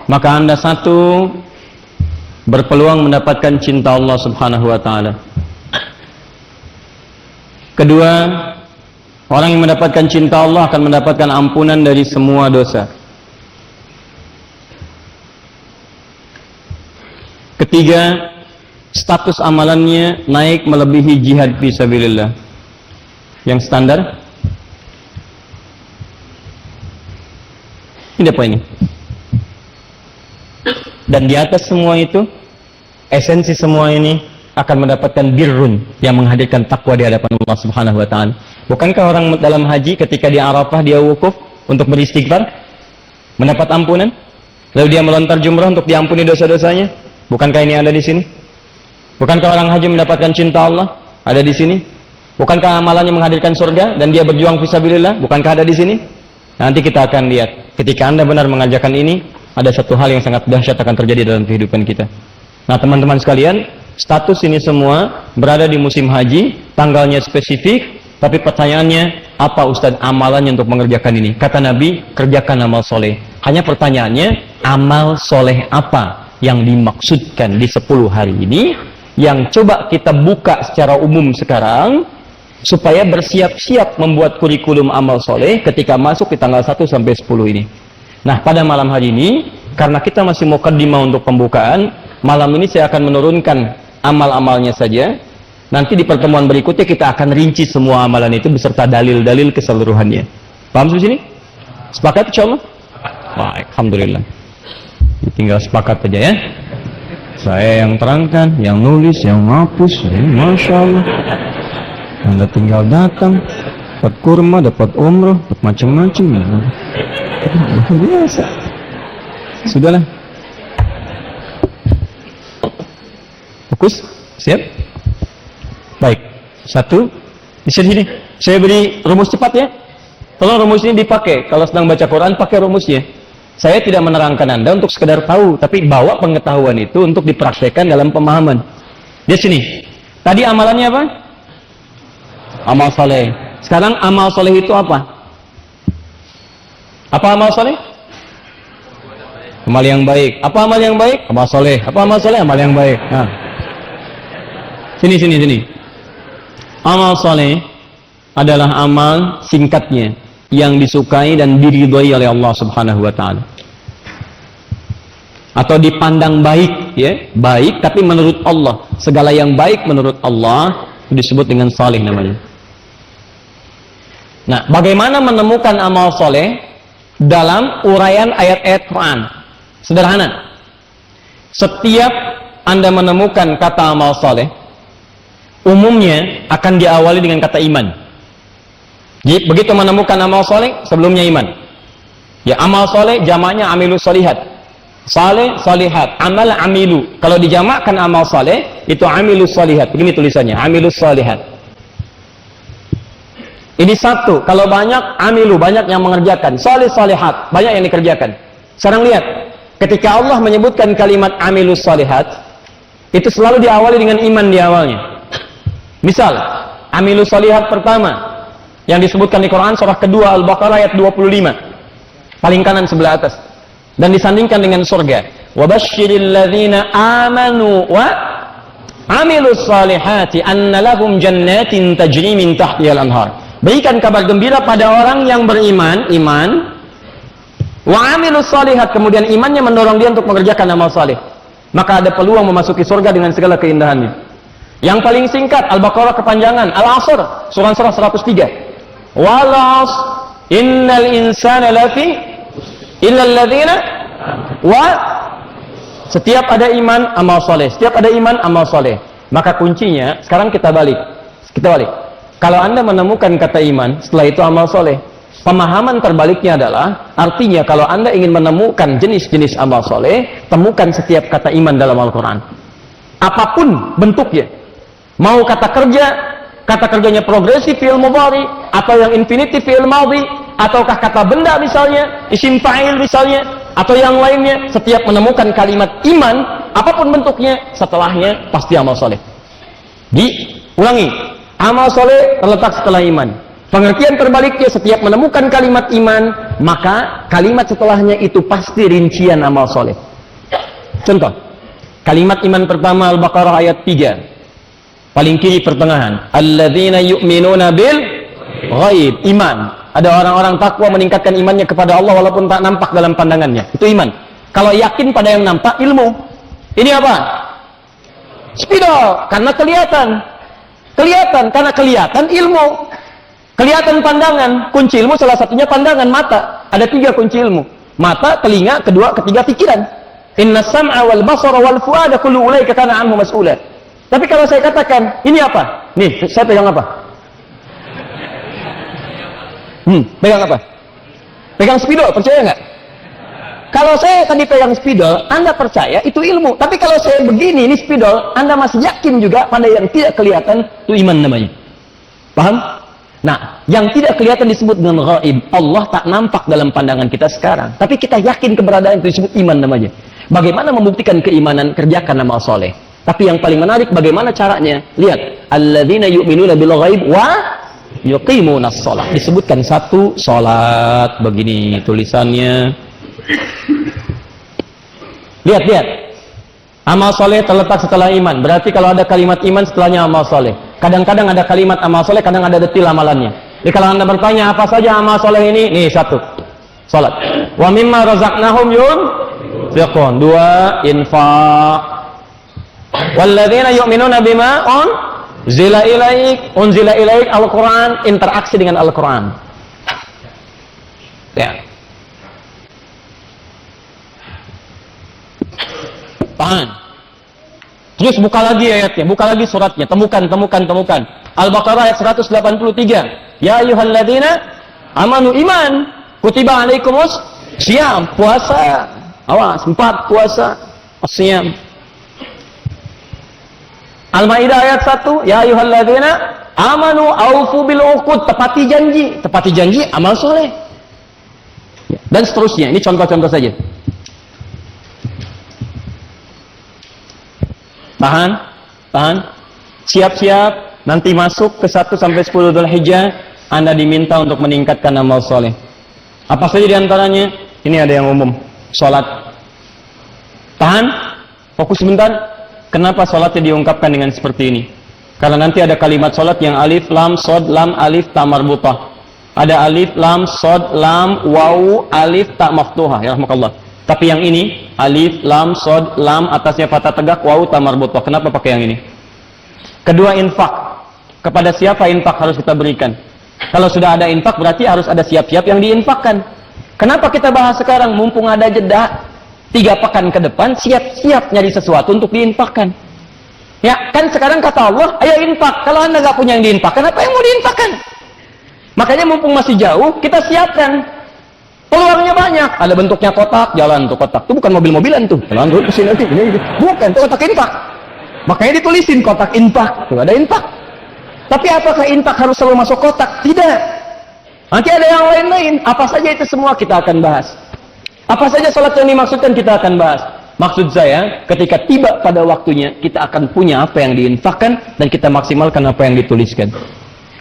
maka Anda satu, berpeluang mendapatkan cinta Allah Subhanahu wa ta'ala. Kedua, orang yang mendapatkan cinta Allah akan mendapatkan ampunan dari semua dosa. Ketiga, status amalannya naik melebihi jihad fisabilillah. Yang standar? Ini apa ini? Dan di atas semua itu, esensi semua ini akan mendapatkan birrun yang menghadirkan takwa di hadapan Allah Subhanahu wa ta'ala. Bukankah orang dalam haji ketika di Arafah dia wukuf untuk beristighfar, mendapat ampunan? Lalu dia melontar jumrah untuk diampuni dosa-dosanya? Bukankah ini ada di sini? Bukankah orang haji mendapatkan cinta Allah? Ada di sini. Bukankah amalannya menghadirkan surga dan dia berjuang fisabilillah? Bukankah ada di sini? Nanti kita akan lihat. Ketika Anda benar mengajarkan ini, ada satu hal yang sangat dahsyat akan terjadi dalam kehidupan kita. Nah, teman-teman sekalian, status ini semua berada di musim haji, tanggalnya spesifik, tapi pertanyaannya, apa Ustadz amalannya untuk mengerjakan ini? Kata Nabi, kerjakan amal soleh. Hanya pertanyaannya, amal soleh apa yang dimaksudkan di 10 hari ini, yang coba kita buka secara umum sekarang, supaya bersiap-siap membuat kurikulum amal soleh ketika masuk di tanggal 1 sampai 10 ini. Nah, pada malam hari ini, karena kita masih mukaddimah untuk pembukaan, malam ini saya akan menurunkan amal-amalnya saja. Nanti di pertemuan berikutnya kita akan rinci semua amalan itu beserta dalil-dalil keseluruhannya. Paham sampai sini? Sepakat insyaallah? Baik, alhamdulillah. Tinggal sepakat aja ya. Saya yang terangkan, yang nulis, yang ngapus, Masya Allah. Anda tinggal datang, dapat kurma, dapat umroh, dapat macam-macam. Biasa. Sudahlah. Fokus, siap? Baik. 1. Di sini. Saya beri rumus cepat ya. Tolong rumus ini dipakai. Kalau sedang baca Quran, pakai rumusnya. Saya tidak menerangkan Anda untuk sekedar tahu, tapi bawa pengetahuan itu untuk dipraktekkan dalam pemahaman. Di sini. Tadi amalannya apa? Amal soleh. Sekarang amal soleh itu apa? Apa amal soleh? Amal yang baik. Apa amal yang baik? Amal soleh. Apa amal soleh? Amal yang baik. Nah. Sini. Amal soleh adalah amal singkatnya yang disukai dan diridhoi oleh Allah Subhanahu wa ta'ala. Atau dipandang baik, ya, baik tapi menurut Allah. Segala yang baik menurut Allah disebut dengan saleh namanya. Nah, bagaimana menemukan amal soleh dalam uraian ayat-ayat Quran? Sederhana. Setiap Anda menemukan kata amal soleh, umumnya akan diawali dengan kata iman. Jadi begitu menemukan amal soleh, sebelumnya iman. Ya, amal soleh jamaknya amilus solihat. Saleh, solihat, amal amilu. Kalau dijamakkan amal soleh, itu amilus solihat. Begini tulisannya, amilus solihat. Ini satu. Kalau banyak, amilu, banyak yang mengerjakan. Soleh, solihat, banyak yang dikerjakan. Sekarang lihat, ketika Allah menyebutkan kalimat amilus solihat, itu selalu diawali dengan iman di awalnya. Misal, amilus solihat pertama yang disebutkan di Quran surah kedua Al-Baqarah ayat 25, paling kanan sebelah atas, dan disandingkan dengan surga. Wabashshiril ladzina amanu wa amilus solihati anna lahum jannatin tajri min tahtihal anhar. Berikan kabar gembira pada orang yang beriman, wa amilus solihat, kemudian imannya mendorong dia untuk mengerjakan amal saleh, maka ada peluang memasuki surga dengan segala keindahannya. Yang paling singkat Al-Baqarah kepanjangan, Al-Asr surah 103. Wal 'asr innal insana lafi illal ladzina wa, setiap ada iman amal soleh, setiap ada iman amal soleh. Maka kuncinya sekarang kita balik. Kalau Anda menemukan kata iman, setelah itu amal soleh. Pemahaman terbaliknya adalah, artinya kalau Anda ingin menemukan jenis-jenis amal soleh, temukan setiap kata iman dalam Al-Quran. Apapun bentuknya. Mau kata kerja, kata kerjanya progresif fi'il mudhari, atau yang infinitif fi'il madhi, ataukah kata benda misalnya, isim fa'il misalnya, atau yang lainnya, setiap menemukan kalimat iman, apapun bentuknya, setelahnya pasti amal soleh. Diulangi, amal soleh terletak setelah iman. Pengertian terbaliknya, setiap menemukan kalimat iman, maka kalimat setelahnya itu pasti rincian amal soleh. Contoh, kalimat iman pertama Al-Baqarah ayat 3, paling kiri pertengahan, alladzina yu'minuna bil ghaib, iman. Ada orang-orang takwa meningkatkan imannya kepada Allah walaupun tak nampak dalam pandangannya. Itu iman. Kalau yakin pada yang nampak, ilmu. Ini apa? Spidol, karena kelihatan. Kelihatan, karena kelihatan ilmu. Kelihatan pandangan, kunci ilmu salah satunya pandangan, mata. Ada 3 kunci ilmu. Mata, telinga, kedua, ketiga pikiran. Inna sam'a wal basara wal fu'ada kullu ulaika kana anhu mas'ula. Tapi kalau saya katakan, ini apa? Nih, saya pegang apa? Pegang apa? Pegang spidol, percaya nggak? Kalau saya tadi pegang spidol, Anda percaya itu ilmu. Tapi kalau saya begini, ini spidol, Anda masih yakin juga pada yang tidak kelihatan, itu iman namanya. Paham? Nah, yang tidak kelihatan disebut dengan ghaib. Allah tak nampak dalam pandangan kita sekarang. Tapi kita yakin keberadaan itu disebut iman namanya. Bagaimana membuktikan keimanan? Kerjakan amal soleh. Tapi yang paling menarik bagaimana caranya? Lihat, alladzina yu'minuna bil ghaib wa yuqimunas shalah. Disebutkan satu salat, begini tulisannya. Lihat. Amal soleh terletak setelah iman. Berarti kalau ada kalimat iman setelahnya amal soleh. Kadang-kadang ada kalimat amal soleh, kadang ada detil amalannya. Jadi kalau Anda bertanya apa saja amal soleh ini? Nih, 1, salat. Wa mimma razaqnahum yunfiqun. 2, infaq. Walladzina yu'minuna bima unzila ilaik Al-Quran, interaksi dengan Al-Quran. Ya. Tahan. Terus buka lagi ayatnya, buka lagi suratnya, temukan. Al-Baqarah ayat 183. Ya ayyuhalladzina amanu, iman, kutiba alaikumus syiyam, puasa. Awas, 4 puasa, syiyam. Al-Maidah ayat 1, ya ayyuhalladzina amanu aufu bil uqud, tepati janji amal soleh. Dan seterusnya, ini contoh-contoh saja. Tahan. Siap-siap, nanti masuk ke 1 sampai 10 Dzulhijjah, Anda diminta untuk meningkatkan amal soleh. Apa saja diantaranya? Ini ada yang umum, sholat. Tahan, fokus sebentar. Kenapa sholatnya diungkapkan dengan seperti ini? Karena nanti ada kalimat sholat yang alif, lam, sod, lam, alif, ta marbutah. Ada alif, lam, sod, lam, waw, alif, ta maftuhah. Ya rahmakallah. Tapi yang ini, alif, lam, sod, lam, atasnya fathah tegak, waw, ta marbutah. Kenapa pakai yang ini? Kedua, infak. Kepada siapa infak harus kita berikan? Kalau sudah ada infak, berarti harus ada siap-siap yang diinfakkan. Kenapa kita bahas sekarang? Mumpung ada jeda 3 pekan ke depan, siap-siap nyari sesuatu untuk diinfakkan. Ya, kan sekarang kata Allah, ayo infak. Kalau Anda nggak punya yang diinfakkan, apa yang mau diinfakkan? Makanya mumpung masih jauh, kita siapkan. Peluangnya banyak. Ada bentuknya kotak, jalan tuh kotak. Itu bukan mobil-mobilan tuh. Jalan tuh kesini nanti. Bukan, itu kotak infak. Makanya ditulisin kotak infak. Tuh ada infak. Tapi apakah infak harus selalu masuk kotak? Tidak. Nanti ada yang lain-lain. Apa saja itu semua kita akan bahas. Apa saja salat yang dimaksudkan kita akan bahas. Maksud saya, ketika tiba pada waktunya, kita akan punya apa yang diinfakkan dan kita maksimalkan apa yang dituliskan.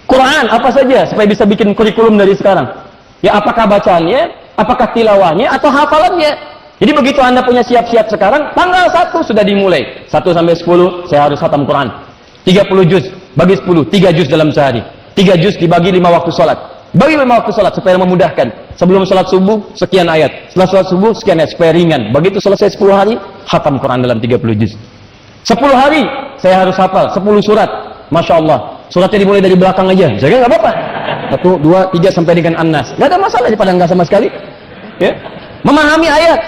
Quran, apa saja supaya bisa bikin kurikulum dari sekarang. Ya, apakah bacaannya, apakah tilawahnya, atau hafalannya. Jadi begitu Anda punya siap-siap sekarang, tanggal 1 sudah dimulai. 1 sampai 10, saya harus khatam Quran. 30 juz, bagi 10, 3 juz dalam sehari. 3 juz dibagi 5 waktu sholat. Bagi 5 waktu sholat supaya memudahkan. Sebelum sholat subuh, sekian ayat. Setelah sholat subuh, sekian ayat. Supaya ringan. Begitu selesai 10 hari, khatam Quran dalam 30 juz. 10 hari, saya harus hafal. 10 surat. Masya Allah. Suratnya dimulai dari belakang aja. Saya nggak apa-apa. 1, 2, 3 sampai dengan An-Nas. Nggak ada masalah daripada nggak sama sekali. Ya. Memahami ayat.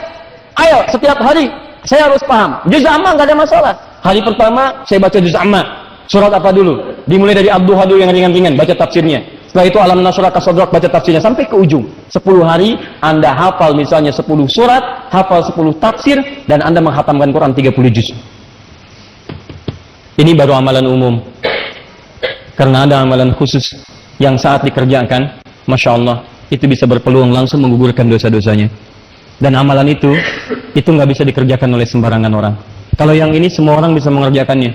Ayo, setiap hari, saya harus paham. Juz amma nggak ada masalah. Hari pertama, saya baca juz amma. Surat apa dulu? Dimulai dari Ad-Duha dulu yang ringan-ringan. Baca tafsirnya. Setelah itu Alam Nasrah Kasodrak, baca tafsirnya sampai ke ujung. 10 hari Anda hafal misalnya 10 surat, hafal 10 tafsir, dan Anda menghatamkan Quran 30 juz. Ini baru amalan umum. Karena ada amalan khusus yang saat dikerjakan, Masya Allah, itu bisa berpeluang langsung menggugurkan dosa-dosanya. Dan amalan itu nggak bisa dikerjakan oleh sembarangan orang. Kalau yang ini semua orang bisa mengerjakannya.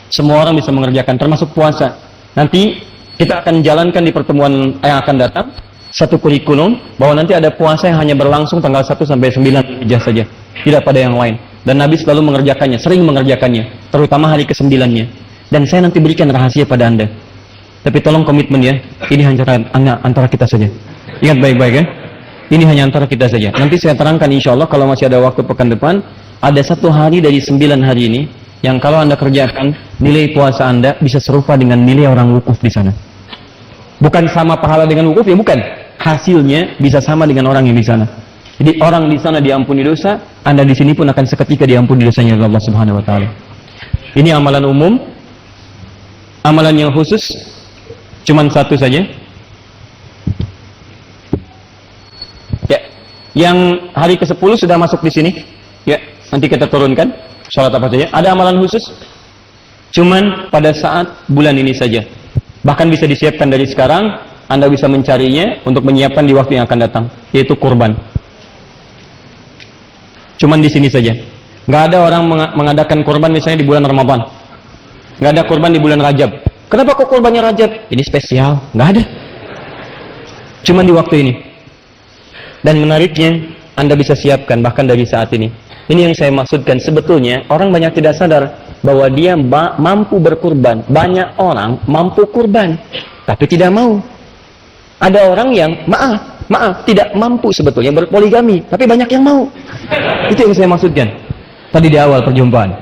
Semua orang bisa mengerjakan, termasuk puasa. Nanti kita akan jalankan di pertemuan yang akan datang satu kurikulum bahwa nanti ada puasa yang hanya berlangsung tanggal 1 sampai 9 Dzulhijjah saja, tidak pada yang lain. Dan Nabi selalu mengerjakannya, sering mengerjakannya, terutama hari ke-9-nya. Dan saya nanti berikan rahasia pada Anda. Tapi tolong komitmen ya, ini hanya antara kita saja. Ingat baik-baik ya, ini hanya antara kita saja. Nanti saya terangkan insya Allah kalau masih ada waktu pekan depan, ada 1 hari dari 9 hari ini yang kalau Anda kerjakan, nilai puasa Anda bisa serupa dengan nilai orang wukuf di sana. Bukan sama pahala dengan wukuf ya, bukan. Hasilnya bisa sama dengan orang yang di sana. Jadi orang di sana diampuni dosa, Anda di sini pun akan seketika diampuni dosanya oleh Allah Subhanahu wa taala. Ini amalan umum. Amalan yang khusus cuman satu saja. Ya, yang hari ke-10 sudah masuk di sini. Ya, nanti kita turunkan. Salat apa saja? Ada amalan khusus? Cuman pada saat bulan ini saja. Bahkan bisa disiapkan dari sekarang, Anda bisa mencarinya untuk menyiapkan di waktu yang akan datang, yaitu kurban. Cuman di sini saja. Nggak ada orang mengadakan kurban misalnya di bulan Ramadan. Nggak ada kurban di bulan Rajab. Kenapa kok kurbannya Rajab? Ini spesial. Nggak ada. Cuman di waktu ini. Dan menariknya, Anda bisa siapkan bahkan dari saat ini. Ini yang saya maksudkan, sebetulnya orang banyak tidak sadar bahwa dia mampu berkurban. Banyak orang mampu kurban, tapi tidak mau. Ada orang yang maaf, tidak mampu sebetulnya berpoligami, tapi banyak yang mau. Itu yang saya maksudkan tadi di awal perjumpaan.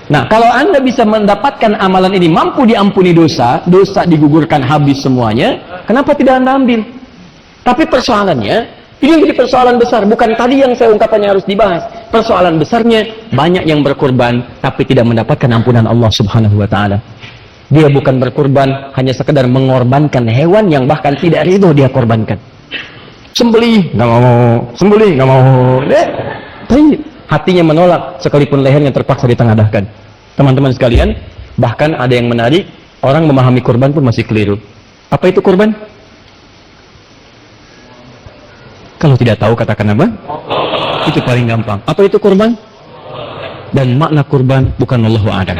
Nah, kalau Anda bisa mendapatkan amalan ini, mampu diampuni dosa, dosa digugurkan habis semuanya, kenapa tidak Anda ambil? Tapi persoalannya, ini yang jadi persoalan besar, bukan tadi yang saya ungkapkannya harus dibahas. Persoalan besarnya, banyak yang berkorban tapi tidak mendapatkan ampunan Allah Subhanahu wa taala. Dia bukan berkorban, hanya sekedar mengorbankan hewan yang bahkan tidak ridho dia korbankan. Sembelih, nggak mau. Sembelih, nggak mau. Tapi hatinya menolak, sekalipun lehernya terpaksa ditengadahkan. Teman-teman sekalian, bahkan ada yang menarik, orang memahami korban pun masih keliru. Apa itu korban? Kalau tidak tahu katakan apa? Itu paling gampang. Apa itu kurban? Dan makna kurban bukan Allahu a'lam.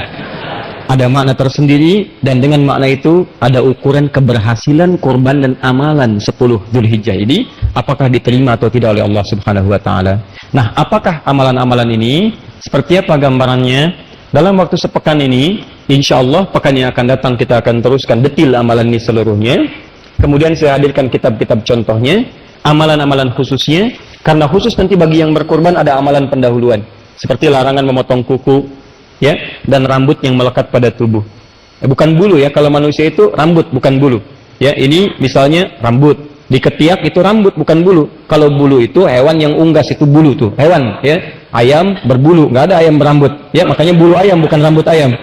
Ada makna tersendiri, dan dengan makna itu ada ukuran keberhasilan kurban dan amalan 10 Dzulhijjah ini apakah diterima atau tidak oleh Allah Subhanahu wa taala. Nah, apakah amalan-amalan ini? Seperti apa gambarannya? Dalam waktu sepekan ini, insya Allah pekan yang akan datang kita akan teruskan detil amalan ini seluruhnya. Kemudian saya hadirkan kitab-kitab contohnya, amalan-amalan khususnya, karena khusus nanti bagi yang berkorban ada amalan pendahuluan, seperti larangan memotong kuku, ya, dan rambut yang melekat pada tubuh. Bukan bulu ya, kalau manusia itu rambut bukan bulu. Ya, ini misalnya rambut di ketiak itu rambut bukan bulu. Kalau bulu itu hewan yang unggas itu bulu tuh, hewan ya. ayam berbulu, nggak ada ayam berambut. Ya, makanya bulu ayam bukan rambut ayam.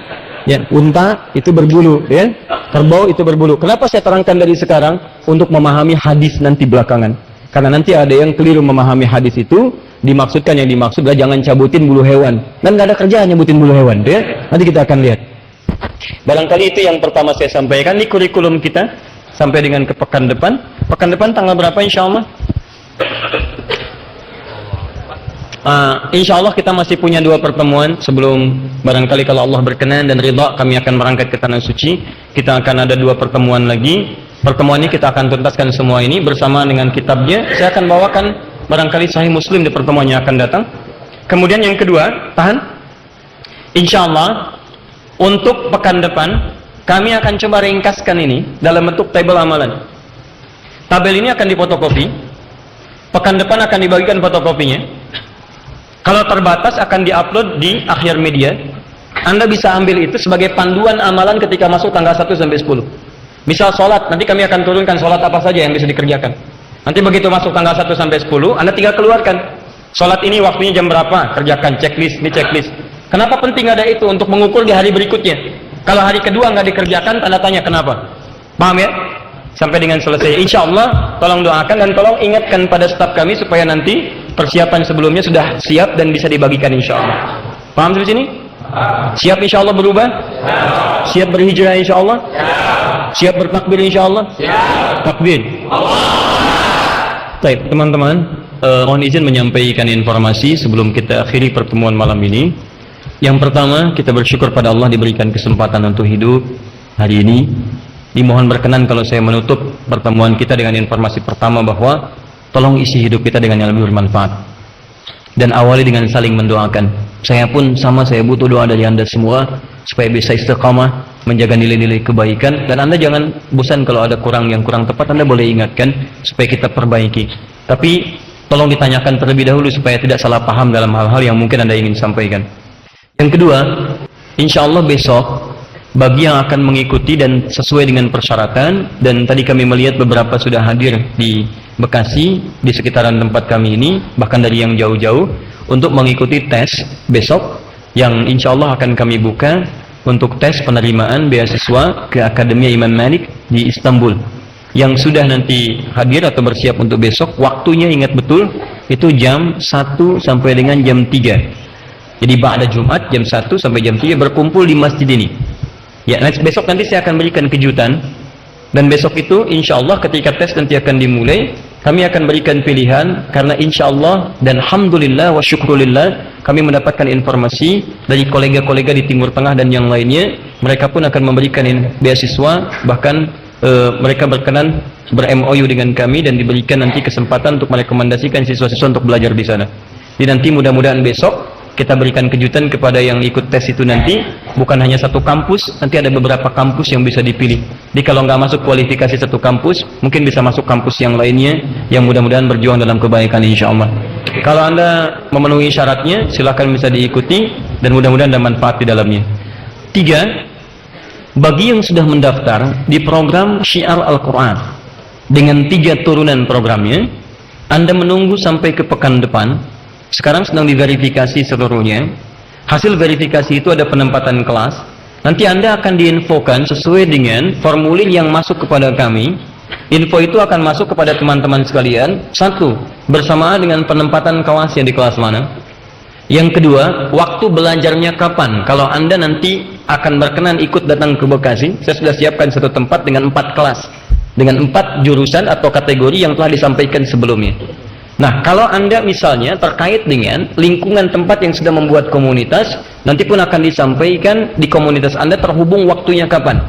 Ya, unta itu berbulu, ya. Kerbau itu berbulu. Kenapa saya terangkan dari sekarang? Untuk memahami hadis nanti belakangan. Karena nanti ada yang keliru memahami hadis itu, dimaksudkan yang dimaksud adalah jangan cabutin bulu hewan. Dan nggak ada kerjaan nyabutin bulu hewan, ya. Nanti kita akan lihat. Barangkali itu yang pertama saya sampaikan di kurikulum kita sampai dengan ke pekan depan. Pekan depan tanggal berapa insya Allah? Insya Allah kita masih punya 2 pertemuan sebelum barangkali kalau Allah berkenan dan ridha kami akan berangkat ke Tanah Suci. Kita akan ada 2 pertemuan lagi. Pertemuan ini kita akan tuntaskan semua ini bersama dengan kitabnya. Saya akan bawakan barangkali Sahih Muslim di pertemuan yang akan datang. Kemudian yang kedua, tahan. Insya Allah untuk pekan depan kami akan coba ringkaskan ini dalam bentuk tabel amalan. Tabel ini akan difotokopi. Pekan depan akan dibagikan fotokopinya. Kalau terbatas akan diupload di akhir media. Anda bisa ambil itu sebagai panduan amalan ketika masuk tanggal 1 sampai 10. Misal sholat, nanti kami akan turunkan sholat apa saja yang bisa dikerjakan. Nanti begitu masuk tanggal 1 sampai 10, Anda tinggal keluarkan. Sholat ini waktunya jam berapa? Kerjakan checklist, ini checklist. Kenapa penting ada itu? Untuk mengukur di hari berikutnya. Kalau hari kedua nggak dikerjakan, tanda tanya kenapa. Paham ya? Sampai dengan selesai. Insya Allah, tolong doakan dan tolong ingatkan pada staf kami supaya nanti persiapan sebelumnya sudah siap dan bisa dibagikan insya Allah. Paham sampai sini? Siap insya Allah berubah? Siap berhijrah insya Allah? Siap bertakbir insya Allah? Takbir. Baik, teman-teman, mohon izin menyampaikan informasi sebelum kita akhiri pertemuan malam ini. Yang pertama, kita bersyukur pada Allah diberikan kesempatan untuk hidup hari ini. Dimohon berkenan kalau saya menutup pertemuan kita dengan informasi pertama bahwa tolong isi hidup kita dengan yang lebih bermanfaat. Dan awali dengan saling mendoakan. Saya pun sama, saya butuh doa dari Anda semua supaya bisa istiqamah menjaga nilai-nilai kebaikan. Dan Anda jangan bosan kalau ada yang kurang tepat, Anda boleh ingatkan supaya kita perbaiki. Tapi tolong ditanyakan terlebih dahulu supaya tidak salah paham dalam hal-hal yang mungkin Anda ingin sampaikan. Yang kedua, insya Allah besok bagi yang akan mengikuti dan sesuai dengan persyaratan, dan tadi kami melihat beberapa sudah hadir di Bekasi, di sekitaran tempat kami ini, bahkan dari yang jauh-jauh, untuk mengikuti tes besok yang insya Allah akan kami buka untuk tes penerimaan beasiswa ke Akademi Imam Malik di Istanbul. Yang sudah nanti hadir atau bersiap untuk besok, waktunya ingat betul, itu jam 1 sampai dengan jam 3. Jadi ba'da Jumat jam 1 sampai jam 3 berkumpul di masjid ini. Ya, besok nanti saya akan berikan kejutan. Dan besok itu insya Allah ketika tes nanti akan dimulai, kami akan berikan pilihan. Karena insya Allah dan alhamdulillah wa syukrulillah, kami mendapatkan informasi dari kolega-kolega di Timur Tengah dan yang lainnya. Mereka pun akan memberikan beasiswa. Bahkan mereka berkenan ber-MOU dengan kami dan diberikan nanti kesempatan untuk merekomendasikan siswa-siswa untuk belajar di sana. Jadi nanti mudah-mudahan besok kita berikan kejutan kepada yang ikut tes itu nanti. Bukan hanya satu kampus, nanti ada beberapa kampus yang bisa dipilih. Jadi kalau nggak masuk kualifikasi satu kampus, mungkin bisa masuk kampus yang lainnya, yang mudah-mudahan berjuang dalam kebaikan insya Allah. Kalau Anda memenuhi syaratnya, silakan bisa diikuti dan mudah-mudahan ada manfaat di dalamnya. 3, bagi yang sudah mendaftar di program Syiar Al-Quran dengan 3 turunan programnya, Anda menunggu sampai ke pekan depan. Sekarang sedang diverifikasi seluruhnya. Hasil verifikasi itu ada penempatan kelas. Nanti Anda akan diinfokan sesuai dengan formulir yang masuk kepada kami. Info itu akan masuk kepada teman-teman sekalian. 1, bersamaan dengan penempatan kelasnya di kelas mana. Yang kedua, waktu belajarnya kapan. Kalau Anda nanti akan berkenan ikut datang ke Bekasi, saya sudah siapkan satu tempat dengan 4 kelas, dengan 4 jurusan atau kategori yang telah disampaikan sebelumnya. Nah, kalau Anda misalnya terkait dengan lingkungan tempat yang sudah membuat komunitas, nanti pun akan disampaikan di komunitas Anda terhubung waktunya kapan.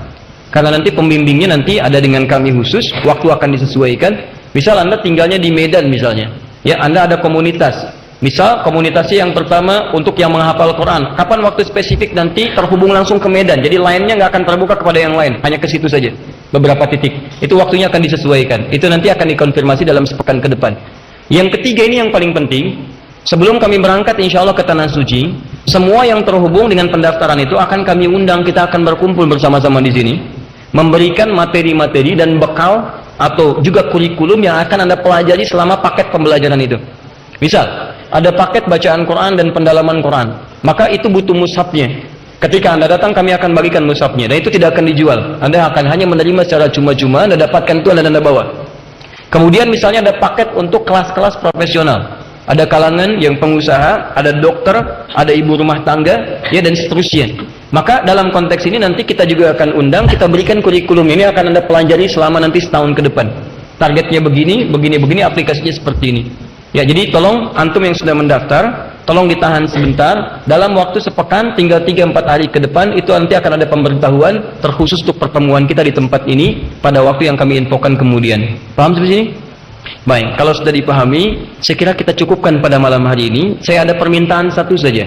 Karena nanti pembimbingnya nanti ada dengan kami khusus, waktu akan disesuaikan. Misal Anda tinggalnya di Medan misalnya, ya Anda ada komunitas. Misal komunitasnya yang pertama untuk yang menghafal Quran, kapan waktu spesifik nanti terhubung langsung ke Medan. Jadi lainnya nggak akan terbuka kepada yang lain, hanya ke situ saja. Beberapa titik. Itu waktunya akan disesuaikan. Itu nanti akan dikonfirmasi dalam sepekan ke depan. Yang ketiga ini yang paling penting, sebelum kami berangkat insya Allah ke Tanah Suci, semua yang terhubung dengan pendaftaran itu akan kami undang, kita akan berkumpul bersama-sama di sini, memberikan materi-materi dan bekal atau juga kurikulum yang akan Anda pelajari selama paket pembelajaran itu. Misal, ada paket bacaan Quran dan pendalaman Quran, maka itu butuh mushafnya. Ketika Anda datang, kami akan bagikan mushafnya, dan itu tidak akan dijual. Anda akan hanya menerima secara cuma-cuma, Anda dapatkan itu, Anda bawa. Kemudian misalnya ada paket untuk kelas-kelas profesional. Ada kalangan yang pengusaha, ada dokter, ada ibu rumah tangga, ya, dan seterusnya. Maka dalam konteks ini nanti kita juga akan undang, kita berikan kurikulum ini akan Anda pelajari selama nanti setahun ke depan. Targetnya begini, begini, aplikasinya seperti ini. Ya, jadi tolong antum yang sudah mendaftar, tolong ditahan sebentar. Dalam waktu sepekan, tinggal 3-4 hari ke depan, itu nanti akan ada pemberitahuan terkhusus untuk pertemuan kita di tempat ini pada waktu yang kami infokan kemudian. Paham sampai sini? Baik, kalau sudah dipahami, saya kira kita cukupkan pada malam hari ini. Saya ada permintaan satu saja.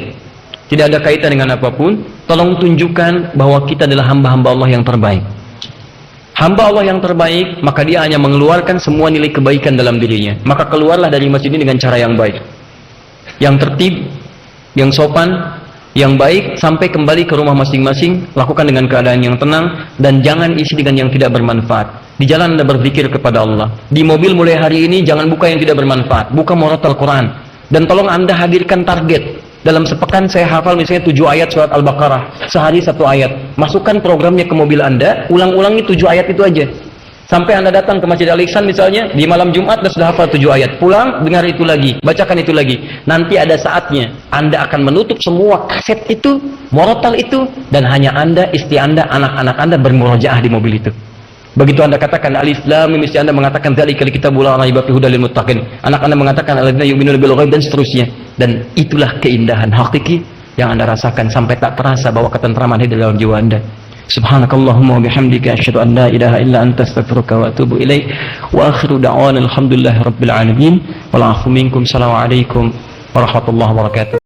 Tidak ada kaitan dengan apapun. Tolong tunjukkan bahwa kita adalah hamba-hamba Allah yang terbaik. Hamba Allah yang terbaik, maka dia hanya mengeluarkan semua nilai kebaikan dalam dirinya. Maka keluarlah dari masjid ini dengan cara yang baik, yang tertib, yang sopan, yang baik, sampai kembali ke rumah masing-masing. Lakukan dengan keadaan yang tenang, dan jangan isi dengan yang tidak bermanfaat. Di jalan Anda berzikir kepada Allah. Di mobil mulai hari ini jangan buka yang tidak bermanfaat, buka murotal Quran. Dan tolong Anda hadirkan target. Dalam sepekan saya hafal misalnya 7 ayat surat Al-Baqarah, sehari 1 ayat. Masukkan programnya ke mobil Anda, ulang-ulangi 7 ayat itu aja. Sampai Anda datang ke Masjid Al-Ihsan misalnya, di malam Jumat Anda sudah hafal 7 ayat. Pulang, dengar itu lagi, bacakan itu lagi. Nanti ada saatnya Anda akan menutup semua kaset itu, murotal itu, dan hanya Anda, istri Anda, anak-anak Anda bermurojaah di mobil itu. Begitu Anda katakan alif lam mim, istri Anda mengatakan dzalikal kitabu la raiba fihi hudal lil muttaqin. Anak Anda mengatakan alladzina yu'minuna bil ghaib, dan seterusnya. Dan itulah keindahan hakiki yang Anda rasakan sampai tak terasa bahwa ketentraman hidup dalam jiwa Anda. Subhanakallahumma wa bihamdika asyhadu an la ilaha illa anta astaghfiruka wa atubu ilaik. Wa akhiru da'wana alhamdulillahi rabbil alamin. Wal 'afwu minkum. Assalamualaikum warahmatullahi wabarakatuh.